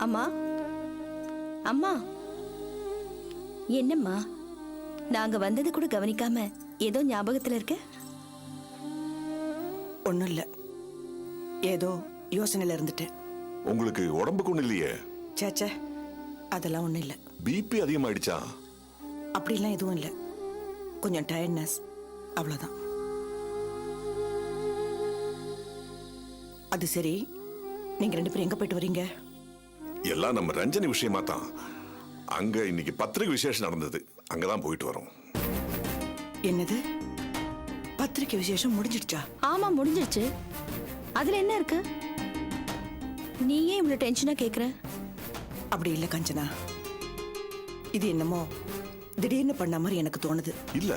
அம்மா அம்மா, என்னம்மா நாங்க வந்தது கூட கவனிக்காம ஏதோ ஞாபகத்துல இருக்க? ஒண்ணும் இல்ல, ஏதோ யோசனையில இருந்துட்டேன். உங்களுக்கு உடம்புக்கு ஒண்ணு இல்லையே? சேச்சே, அதெல்லாம் ஒண்ணும் இல்ல. பிபி அதிகமாயிடுச்சா? அப்படிலாம் எதுவும் இல்ல, கொஞ்சம் டயர்ட்னஸ், அவ்வளவுதான். அது சரி, நீங்க 2 பேரும் எங்க போயிட்டு வரீங்க? எல்லாம் நம்ம ரஞ்சனி விஷயமா தான். அங்க இன்னைக்கு பத்திரிகை விசேஷம் நடந்தது, அங்கதான் போயிட்டு வரோம். என்னது, பத்திரிகை விசேஷம் முடிஞ்சிடுச்சா? ஆமா முடிஞ்சிருச்சு. அதுல என்ன இருக்கு? நீ ஏன் இவ்வளவு டென்ஷனா கேக்குற? அப்படி இல்ல கஞ்சனா, இது என்னமோ திடீர்னு பண்ண மாதிரி எனக்கு தோணுது. இல்ல,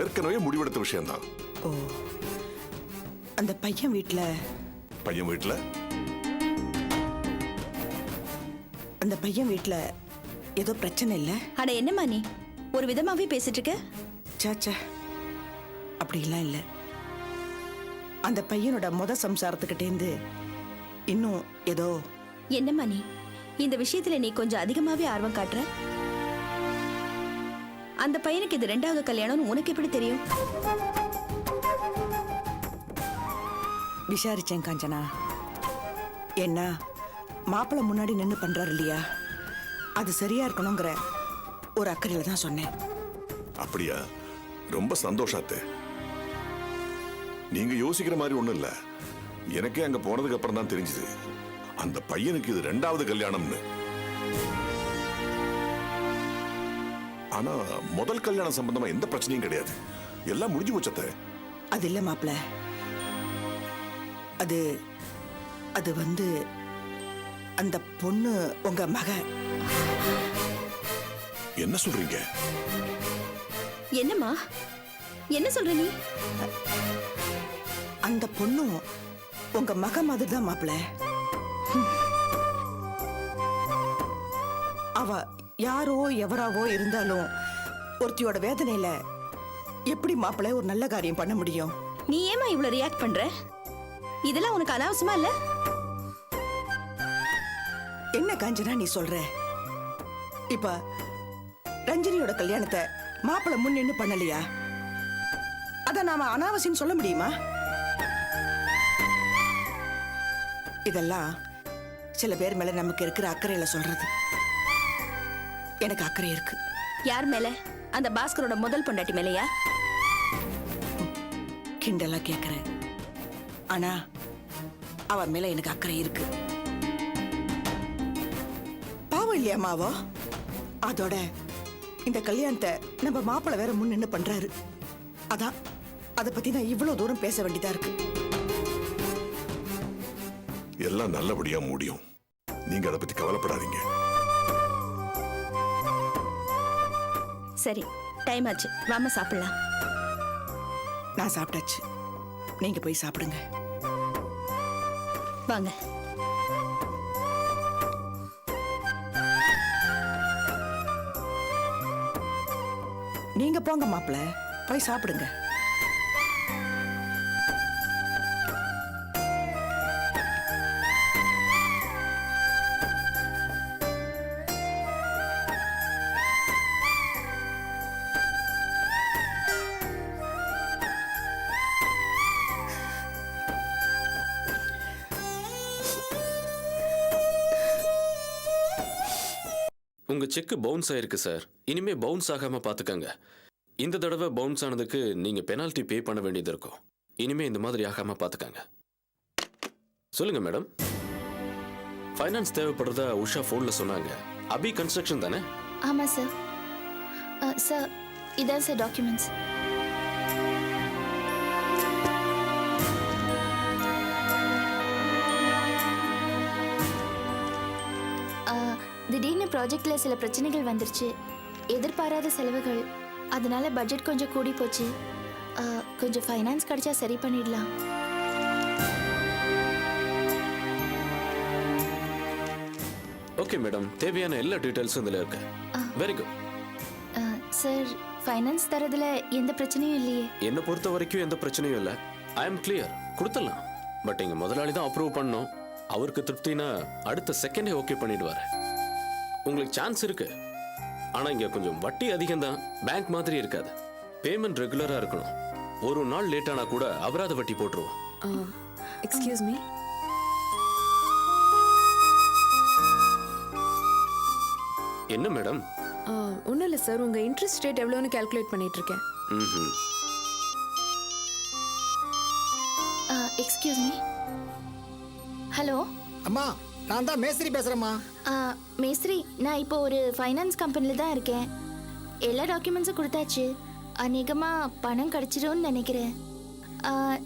ஏற்கனவே முடிவெடுத்த விஷயம்தான். ஓ, அந்த பையன் வீட்டுல அந்த பையன் வீட்டுல ஏதோ பிரச்சனை இல்ல? அட என்னம்மா நீ ஒரு விதமாவே பேசிட்டு இருக்க? சாச்சா, அப்படிலாம் இல்ல. அந்த பையனோட சம்சாரத்துக்கிட்டேந்து இன்னும் ஏதோ. என்னம்மா நீ இந்த விஷயத்துல நீ கொஞ்சம் அதிகமாவே ஆர்வம் காட்டுற. அந்த பையனுக்கு இது 2வது கல்யாணம் உனக்கு எப்படி தெரியும்? விசாரிச்சேன் காஞ்சனா. என்ன மாப்பிள்ளை முன்னாடி நின்று பண்றாரு இல்லையா, அது சரியா இருக்கணுங்கிற ஒரு அக்கறையில தான் சொன்னேன். அப்படியா? ரொம்ப சந்தோஷாத்து. நீங்க யோசிக்கிற மாதிரி ஒண்ணும் இல்ல. எனக்கே அங்க போனதுக்கு அப்புறம் தான் தெரிஞ்சது அந்த பையனுக்கு இது 2வது கல்யாணம்னு. ஆனா முதல் கல்யாணம் சம்பந்தமா எந்த பிரச்சனையும் கிடையாது, எல்லாம் முடிஞ்சு போச்சத்த. அது இல்ல மாப்பிள்ள, அது அது வந்து அந்த பொண்ணு உங்க மக. என்ன சொல்றீங்க? என்னம்மா என்ன சொல்ற நீ? அந்த பொண்ணு உங்க மக மாதிரி தான் மாப்பிள்ள. அவ யாரோ எவராவோ இருந்தாலும் ஒருத்தியோட வேதனையில எப்படி மாப்பிள்ள ஒரு நல்ல காரியம் பண்ண முடியும்? நீ ஏமா இவ்வளவு ரியாக்ட் பண்ற? இதெல்லாம் உனக்கு அனாவசியமா இல்ல? என்ன காஞ்சனா நீ சொல்ற? இப்ப ரஞ்சினியோட கல்யாணத்தை மாப்பிள்ள முன் நின்னு பண்ணலையா? அத நாம அனாவசியம் சொல்ல முடியுமா? இதெல்லாம் சில பேர் மேல நமக்கு இருக்கிற அக்கறையில சொல்றது. எனக்கு அக்கறை இருக்கு. யார் மேல? அந்த பாஸ்கரோட முதல் பொண்டாட்டி மேலையா? கிண்டலா கேக்குறேன், ஆனா அவ மேல எனக்கு அக்கறை இருக்கு. பாவம் இல்லையா மாவோ? அதோட இந்த கல்யாணத்தை நம்ம மாப்பிள்ளை வேற முன் நின்னு பண்றாரு. அதான் அதை பத்தி நான் இவ்வளவு தூரம் பேச வேண்டியதா இருக்கு. எல்லாம் நல்லபடியா முடியும், நீங்க அதை பத்தி கவலைப்படாதீங்க. சரி, டைம் ஆச்சு, வாமா சாப்பிடலாம். நான் சாப்பிட்டாச்சு, நீங்க போய் சாப்பிடுங்க. வாங்க. நீங்க போங்க மாப்பிள்ள, போய் சாப்பிடுங்க. உங்க செக் பவுன்ஸ் ஆயிருக்கு சார். இனிமே பவுன்ஸ் ஆகாம பாத்துக்கங்க. இந்த தடவை பவுன்ஸ் ஆனதுக்கு நீங்க பெனால்டி பே பண்ண வேண்டியது இருக்கும். இனிமே இந்த மாதிரி ஆகாம பாத்துக்கங்க. சொல்லுங்க மேடம். ஃபைனான்ஸ் தேவைப்படுறதா உஷா போன்ல சொன்னாங்க. அபி கன்ஸ்ட்ரக்ஷன் தானே? ஆமா சார். சார் இதான் சார் டாக்குமெண்ட்ஸ். திடீர்னு ப்ராஜெக்ட்ல சில பிரச்சனைகள் வந்துருச்சு, எதிர்பாராத செலவுகள், அதனால பட்ஜெட் கொஞ்சம் கூடி போச்சு. கொஞ்சம் ஃபைனான்ஸ் கிடைச்சா சரி பண்ணிடலாம். ஓகே மேடம், தேவையான எல்லா டீடைல்ஸும் இதுல இருக்கு. Very good. சார், ஃபைனான்ஸ் தரதுல எந்த பிரச்சனையும் இல்லையே? என்ன பொறுத்த வரைக்கும் எந்த பிரச்சனையும் இல்லை. ஐ எம் கிளியர், கொடுத்துடலாம். பட் எங்க முதலாளி தான் அப்ரூவ் பண்ணணும். அவருக்கு திருப்தினா அடுத்த செகண்டே ஓகே பண்ணிடுவாரு. உங்களுக்கு சான்ஸ் இருக்கு, ஆனா இங்க கொஞ்சம் வட்டி அதிகம் தான். பேங்க் மாதிரி இருக்காது. பேமெண்ட் ரெகுலரா இருக்கணும். ஒரு நாள் லேட் ஆனா கூட அபராத வட்டி போட்டுருவோம். Excuse me. என்ன மேடம்? ஒன்றும் இல்லை சார், உங்கள் இன்ட்ரெஸ்ட் ரேட் எவ்வளோன்னு கால்குலேட் பண்ணிட்டு இருக்கேன். ம்ஹும். Excuse me. ஹலோ அம்மா, நான் தான் மேஸ்திரி பேசுறேம்மா. மேஸ்திரி, நான் இப்போ ஒரு ஃபைனான்ஸ் கம்பெனியில் தான் இருக்கேன். எல்லா டாக்குமெண்ட்ஸும் கொடுத்தாச்சு. அநேகமாக பணம் கிடச்சிரும்னு நினைக்கிறேன்.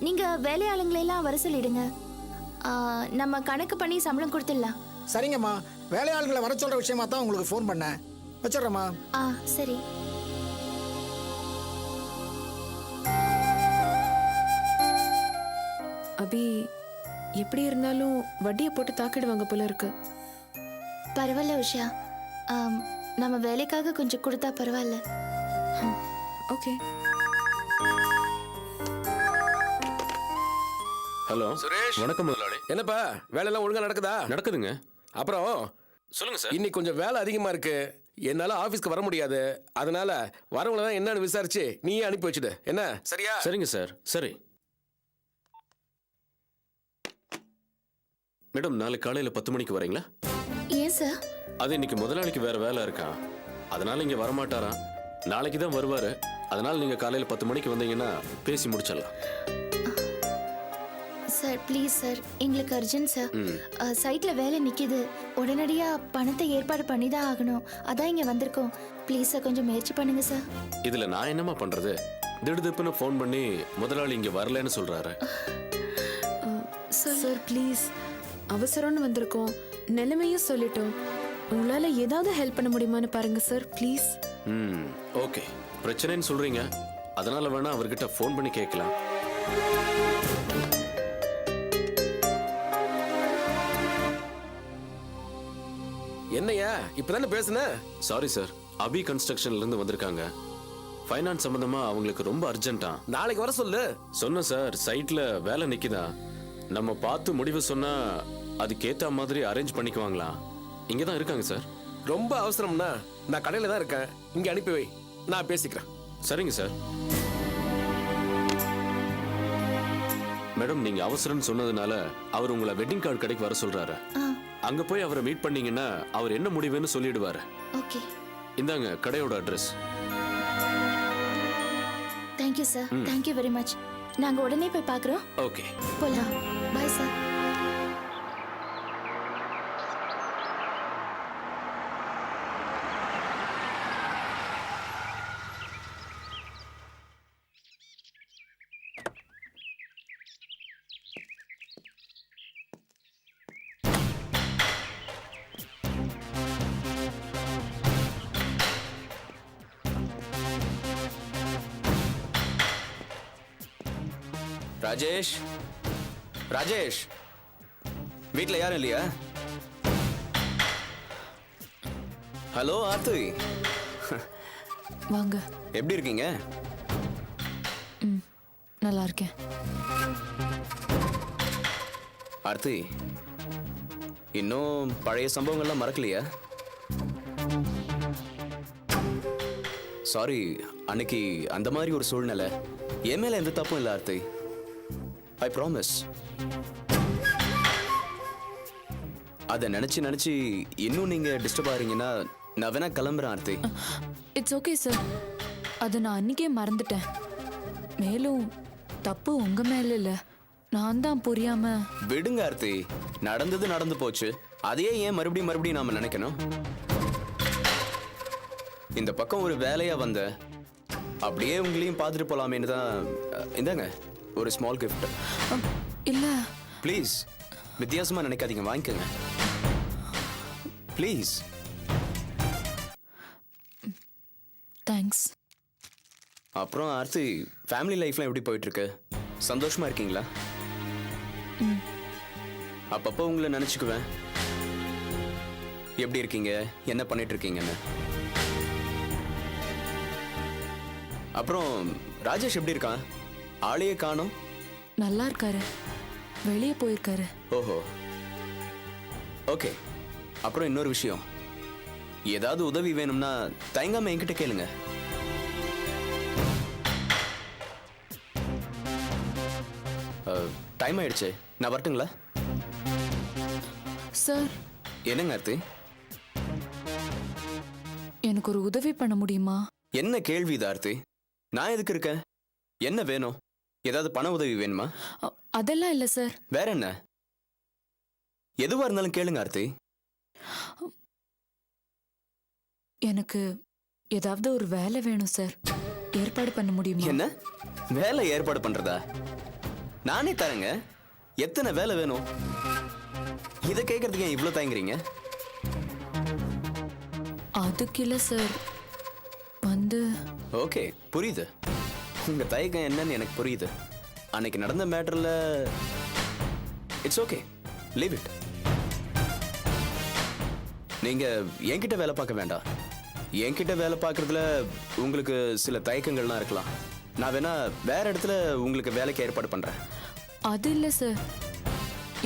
நீங்கள் வேலையாளுங்களெல்லாம் வர சொல்லிடுங்க. நம்ம கணக்கு பண்ணி சம்பளம் கொடுத்துடலாம். சரிங்கம்மா, வேலையாளர்களை வர சொல்ற விஷயமா தான் உங்களுக்கு ஃபோன் பண்ணேன். வச்சிடுறேம்மா. சரி. அபி, எப்படி இருந்தாலும் வட்டியை போட்டு தாக்கிடுவாங்க போல இருக்கு. பரவாயில்ல உஷா, நம்ம வேலைக்காக கொஞ்சம் கொடுத்தா பரவாயில்ல. ஓகே. ஹலோ சுரேஷ். வணக்கம் முதலாளி. என்னப்பா வேலையெல்லாம் ஒழுங்கா நடக்குதா? நடக்குதுங்க. அப்புறம் சொல்லுங்க சார். இன்னைக்கு கொஞ்சம் வேலை அதிகமா இருக்கு, என்னால ஆபீஸ்க்கு வர முடியாது. அதனால வரவங்கள தான் என்னன்னு விசாரிச்சு நீயே அனுப்பி வச்சுடு. என்ன சரியா? சரிங்க சார். சரி மேடம், நாளைக்கு காலையில 10 மணிக்கு வரீங்களா? ஏன் சார்? அது இன்னைக்கு முதலாளிக்கு வேற வேலை இருக்கான், அதனால இங்க வரமாட்டாராம். நாளைக்கு தான் வருவாரு. அதனால நீங்க காலையில 10 மணிக்கு வந்தீங்கன்னா பேசி முடிச்சிடலாம். சார் ப்ளீஸ் சார், எங்களுக்கு அர்ஜென்ட் சார். சைட்ல வேலை நிக்குது, உடனடியா பணத்தை ஏற்பாடு பண்ணி தான் ஆகணும். அதான் இங்க வந்திருக்கோம். ப்ளீஸ் சார், கொஞ்சம் முயற்சி பண்ணுங்க சார். இதுல நான் என்னமா பண்றது? திடுதிப்புன்னு ஃபோன் பண்ணி முதலாளி இங்க வரலன்னு சொல்றாரு. சார் ப்ளீஸ், அவசரம்னு வந்திருக்கோம், நிலைமையும் சொல்லிட்டோம். உங்களால ஏதாவது ஹெல்ப் பண்ண முடியுமான்னு பாருங்க சார், ப்ளீஸ். ஓகே, பிரச்சனைன்னு சொல்றீங்க, அதனால வேணா அவர்கிட்ட ஃபோன் பண்ணி கேட்கலாம். என்னையா இப்பதானே பேசுன? சாரி சார், அபி கன்ஸ்ட்ரக்ஷன்ல இருந்து வந்திருக்காங்க. ஃபைனான்ஸ் சம்பந்தமா அவங்களுக்கு ரொம்ப அர்ஜென்ட்டா. நாளைக்கு வர சொல்லு. சொன்ன சார், சைட்ல வேலை நிக்குதா, நம்ம பார்த்து முடிவு சொன்னா அதுக்கேத்த மாதிரி அரேஞ்ச் பண்ணிக்குவாங்களா? இங்க தான் இருக்காங்க சார். ரொம்ப அவசரம்னா நான் கடையில தான் இருக்கேன், இங்க அனுப்பி வை, நான் பேசிக்கிறேன். சரிங்க சார். மேடம், நீங்க அவசரம்னு சொன்னதுனால அவர் உங்களை வெட்டிங் கார்டு கடைக்கு வர சொல்றாரு. அங்க போய் அவரை மீட் பண்ணீங்கன்னா அவர் என்ன முடிவுன்னு சொல்லிடுவாரு. ஓகே, இந்தாங்க கடையோட address. Thank you sir, thank you very much. நாங்க உடனே போய் பார்க்குறோம். ஓகே, போலாம். Bye sir. ராஜேஷ், ராஜேஷ், வீட்ல யாரும் இல்லையா? ஹலோ ஆர்த்தி, வாங்க. எப்படி இருக்கீங்க? நல்லா இருக்கேன். ஆர்த்தி, இன்னும் பழைய சம்பவங்கள்லாம் மறக்கலையா? சாரி, அன்னைக்கு அந்த மாதிரி ஒரு சூழ்நிலை. என் மேல எந்த தப்பும் இல்லை ஆர்த்தி. I promise. அதை நினைச்சு நினைச்சு இன்னும் நீங்க டிஸ்டர்ப் ஆறீங்கன்னா நான் வேணா கிளம்புறேன் ஆர்த்தி. இட்ஸ் ஓகே சார், அதை நான் அன்னைக்கே மறந்துட்டேன். மேலும் தப்பு உங்க மேல இல்ல, நான் தான் புரியாம. விடுங்க ஆர்த்தி, நடந்தது நடந்து போச்சு. அதையே ஏன் மறுபடியும் மறுபடியும் நாம நினைக்கணும்? இந்த பக்கம் ஒரு வேலையா வந்த, அப்படியே உங்களையும் பார்த்துட்டு போலாமேன்னு தான். இந்தாங்க ஒரு ஸ்மால் கிஃப்ட். இல்ல ப்ளீஸ், வித்தியாசமா நினைக்காதீங்க, வாங்கிக்கோங்க ப்ளீஸ். தேங்க்ஸ். அப்புறம் ஆர்த்தி, ஃபேமிலி லைஃப்லாம் எப்படி போயிட்டு இருக்கு? சந்தோஷமா இருக்கீங்களா? அப்பப்போ உங்களை நினைச்சுக்குவேன், எப்படி இருக்கீங்க, என்ன பண்ணிட்டு இருக்கீங்கன்னு. அப்புறம் ராஜேஷ் எப்படி இருக்கான்? ஆளையே காணோம். நல்லா இருக்காரு, வெளியே போயிருக்காரு. ஓஹோ, ஓகே, அப்புறம் இன்னொரு விஷயம், ஏதாவது உதவி வேணும்னா தயங்காம என்கிட்ட கேளுங்க. டைம் ஆயிடுச்சு, நான் வரட்டுங்களா? சார், என்னங்க ஆர்த்தி? எனக்கு ஒரு உதவி பண்ண முடியுமா? என்ன கேள்வி இது ஆர்த்தி? நான் எதுக்கு இருக்கேன்? என்ன வேணும்? ஏதாவது பண உதவி வேணுமா? அதெல்லாம் இல்ல சார். வேற என்ன? எதுவா இருந்தாலும் கேளுங்க ஆர்த்தி. எனக்கு ஏதாவது ஒரு வேலை வேணும் சார். ஏற்பாடு பண்ண முடியுமா? என்ன வேலை ஏற்பாடு பண்றதா? நானே தரேங்க. எத்தனை வேலை வேணும்? இதை கேட்கறதுக்கு ஏன் இவ்வளவு தயங்குறீங்க? அதுக்கு இல்ல சார், வந்து ஓகே, புரியுது. உங்க தயக்கம் என்னன்னு எனக்கு புரியுது. அன்னைக்கு நடந்த மேட்டர்ல இட்ஸ் ஓகே, லீவ் இட். நீங்க என்கிட்ட வேலை பார்க்க வேண்டாம். என்கிட்ட வேலை பார்க்கறதுல உங்களுக்கு சில தயக்கங்கள்லாம் இருக்கலாம். நான் வேணா வேற இடத்துல உங்களுக்கு வேலைக்கு ஏற்பாடு பண்றேன். அது இல்ல சார்,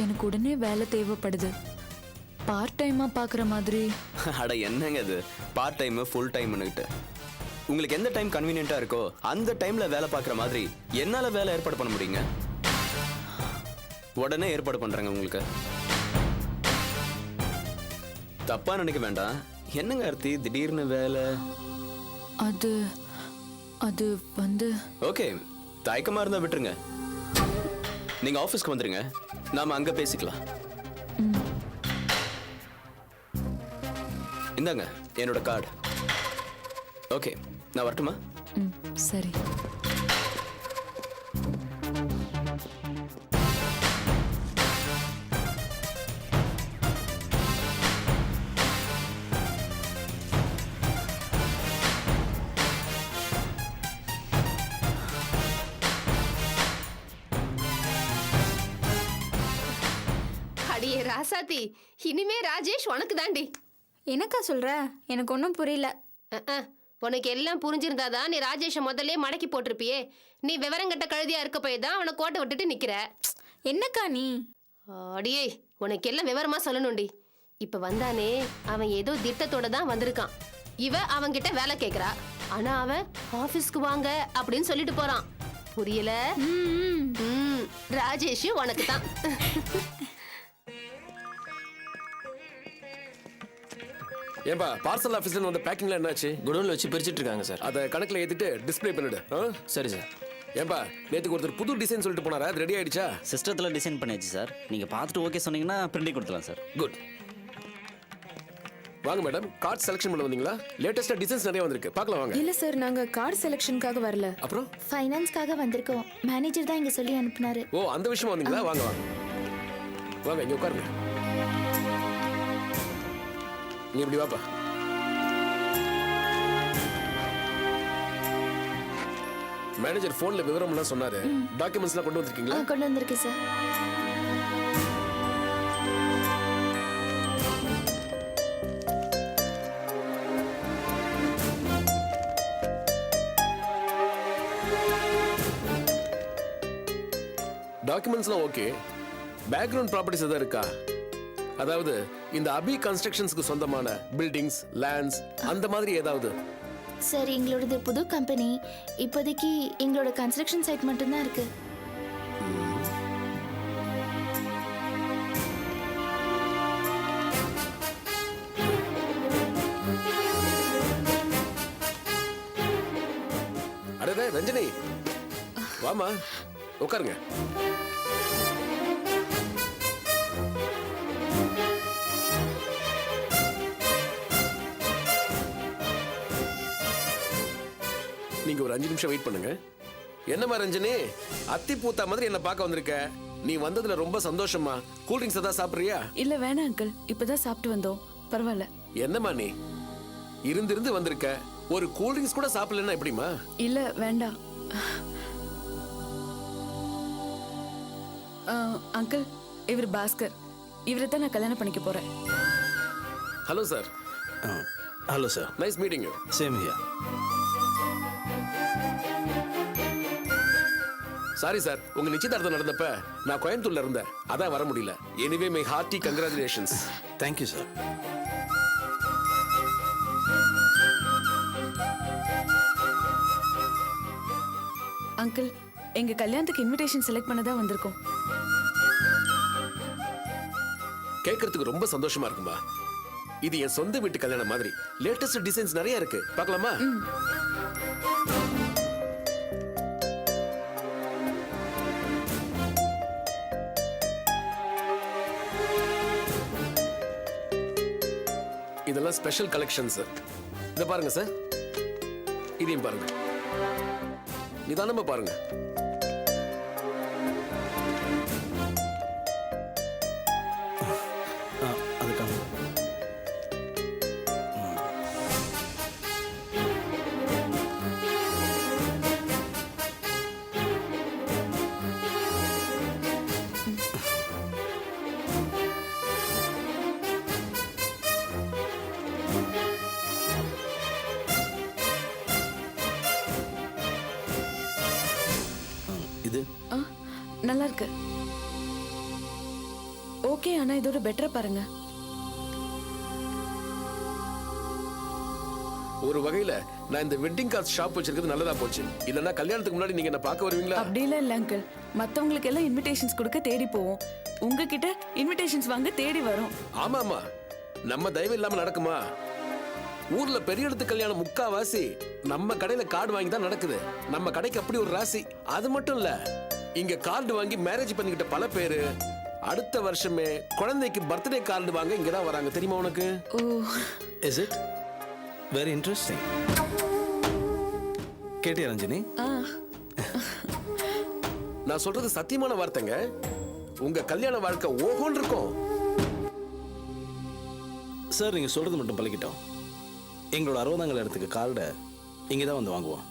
எனக்கு உடனே வேலை தேவைப்படுது. பார்ட் டைமா பாக்குற மாதிரி. அட என்னங்க இது, பார்ட் டைம் ஃபுல் டைம்னுகிட்டு. உங்களுக்கு எந்த டைம் கன்வீனியன்ட்டா இருக்கோ அந்த டைம்ல வேலை பார்க்குற மாதிரி என்னால வேலை ஏற்பாடு பண்ண முடியுங்க. உடனே ஏற்பாடு பண்றேங்க உங்களுக்கு. தப்பா நினைக்க வேண்டாம். என்னங்க ஆர்த்தி திடீர்னு வேலை? அது அது வந்து ஓகே, தயக்கமா இருந்தா விட்டுருங்க. நீங்க ஆபீஸ்க்கு வந்துருங்க, நாம அங்க பேசிக்கலாம். இந்தாங்க என்னோட கார்டு. ஓகே, நான் வரட்டுமா? சரி. அடியே ராசாத்தி, இனிமே ராஜேஷ் உனக்கு தாண்டி. என்னக்கா சொல்ற? எனக்கு ஒன்றும் புரியல. உனக்கு எல்லாம் புரிஞ்சிருந்தாதான் நீ ராஜேஷை முதல்ல மடக்கி போட்டிருப்பியே. நீ விவரங்கட்ட கழுதியா இருக்க போய் தான் அவனை கோட்டை விட்டுட்டு நிக்கிற. என்னக்கா நீ? அடியே, உனக்கு எல்லாம் விவரமா சொல்லணும்டி. இப்ப வந்தானே அவன் ஏதோ திட்டத்தோட தான் வந்திருக்கான். இவ அவன்கிட்ட வேலை கேக்குறா. ஆனா அவன் ஆபீஸ்க்கு வாங்க அப்படின்னு சொல்லிட்டு போறான். புரியல? ராஜேஷ் உனக்கு தான். ஏன்பா பார்சல் ஆஃபீஸ்ல வந்த பேக்கிங்ல என்னாச்சு? குடோன்ல வச்சு பிரிச்சுட்டு இருக்காங்க சார். அதை கணக்குல ஏத்திட்டு டிஸ்ப்ளே பண்ணிடு. சரி சார். ஏன்பா நேத்துக்கு ஒருத்தர் புது டிசைன் சொல்லிட்டு போனாரா, அது ரெடி ஆயிடுச்சா? சிஸ்டத்தில் டிசைன் பண்ணியாச்சு சார். நீங்கள் பார்த்துட்டு ஓகே சொன்னீங்கன்னா பிரிண்டிங் கொடுத்துலாம் சார். குட். வாங்க மேடம், கார்ட் செலக்ஷன் பண்ண வந்தீங்களா? லேட்டஸ்டா டிசைன்ஸ் நிறைய வந்திருக்கு, பார்க்கலாம் வாங்க. இல்ல சார், நாங்க கார்டு செலெக்ஷனுக்காக வரல. அப்புறம் ஃபைனான்ஸ்க்காக வந்திருக்கோம். மேனேஜர் தான் இங்க சொல்லி அனுப்புனாரு. ஓ, அந்த விஷயம் வந்தீங்களா? வாங்க வாங்க வாங்க, இங்க உட்காருங்க. நீ இப்படி வாப்பா. மேனேஜர் போன்ல விவரம் எல்லாம் சொன்னாரு. டாக்குமெண்ட்ஸ் எல்லாம் கொண்டு வந்திருக்கீங்களா? கொண்டு வந்திருக்கு சார். டாக்குமெண்ட்ஸ்லாம் ஓகே. பேக்ரவுண்ட் ப்ராப்பர்ட்டிஸ் எதாவது இருக்கா? அதாவது இந்த அபி கன்ஸ்ட்ரக்ஷன்ஸ்க்கு சொந்தமான பில்டிங்ஸ், லேண்ட்ஸ் அந்த மாதிரி ஏதாவது? சார், எங்களோடது புது கம்பெனி. இப்போதைக்கு எங்களோட கன்ஸ்ட்ரக்ஷன் சைட் மட்டும்தான் இருக்கு. அடடே ரஞ்சனி, வாமா உட்காருங்க. நீங்க ஒரு 5 நிமிஷம் வெயிட் பண்ணுங்க. என்னம்மா ரஞ்சனி, அத்தி பூத்தா மாதிரி என்ன பார்க்க வந்திருக்க? நீ வந்ததுல ரொம்ப சந்தோஷமா. கூல் ட்ரிங்க்ஸ் ஏதாவது சாப்பிடுறியா? இல்ல வேணாம் அங்கிள், இப்பதான் சாப்பிட்டு வந்தோம். பரவாயில்ல. என்னம்மா நீ இருந்து வந்திருக்க, ஒரு கூல் ட்ரிங்க்ஸ் கூட சாப்பிடலன்னா எப்படிமா? இல்ல வேண்டாம். அங்கிள், இவர் பாஸ்கர். இவரை தான் நான் கல்யாணம் பண்ணிக்க போறேன். Hello sir. Hello sir. Nice meeting you. Same here. Sorry sir, உங்க நிச்சயதார்த்தம் நடந்தப்ப நான் கோயம்புத்தூர்ல இருந்தேன், அதான் வர முடியல. Anyway my hearty congratulations. Thank you sir. Uncle, எங்க கல்யாணத்துக்கு இன்விடேஷன் செலக்ட் பண்ண தான் வந்திருக்கோம். கேட்கறதுக்கு ரொம்ப சந்தோஷமா இருக்குமா. இது என் சொந்த வீட்டு கல்யாணம் மாதிரி. லேட்டஸ்ட் டிசைன்ஸ் நிறைய இருக்கு, பார்க்கலாமா? இதெல்லாம் ஸ்பெஷல் கலெக்ஷன்ஸ். இத பாருங்க சார், இதையும் பாருங்க, நிதானமா பாருங்க. அதுக்காக இது நல்லா இருக்கு. ஓகே, ஆனா இதோட பெட்டரா பாருங்க. ஒரு வகையில நான் இந்த வெட்டிங் கார்டு ஷாப் வச்சிருக்கிறது நல்லதா போச்சு. இல்லன்னா கல்யாணத்துக்கு முன்னாடி நீங்க என்ன பார்க்க வருவீங்களா? அப்படிலாம் இல்ல அங்கிள், மத்தவங்களுக்கு எல்லாம் இன்விடேஷன்ஸ் கொடுக்க தேடி போவோம், உங்ககிட்ட இன்விடேஷன்ஸ் வாங்க தேடி வரோம். ஆமா ஆமா, நம்ம தயவு இல்லாம நடக்குமா? ஊர்ல பெரிய இடத்து கல்யாணம் முக்காவாசி நம்ம கடையில கார்டு வாங்கி தான் நடக்குது. நம்ம கடைக்கு அப்படி ஒரு ராசி. அது மட்டும் இல்ல, இங்க கார்டு வாங்கி மேரேஜ் பண்ணிக்கிட்ட பல பேரு அடுத்த வருஷமே குழந்தைக்கு பர்த்டே கார்டு வாங்க இங்க தான் வராங்க, தெரியுமா உனக்கு? ஓ, இஸ் இட் வெரி இன்ட்ரெஸ்டிங். கேட்டியா ரஞ்சினி? நான் சொல்றது சத்தியமான வார்த்தைங்க. உங்க கல்யாண வாழ்க்கை ஓஹோன்னு இருக்கும். சார், நீங்க சொல்றது மட்டும் பழகிட்டோம். எங்களோட 60ஆம் கல்யாணத்துக்கு கார்டை இங்கே தான் வந்து வாங்குவோம்.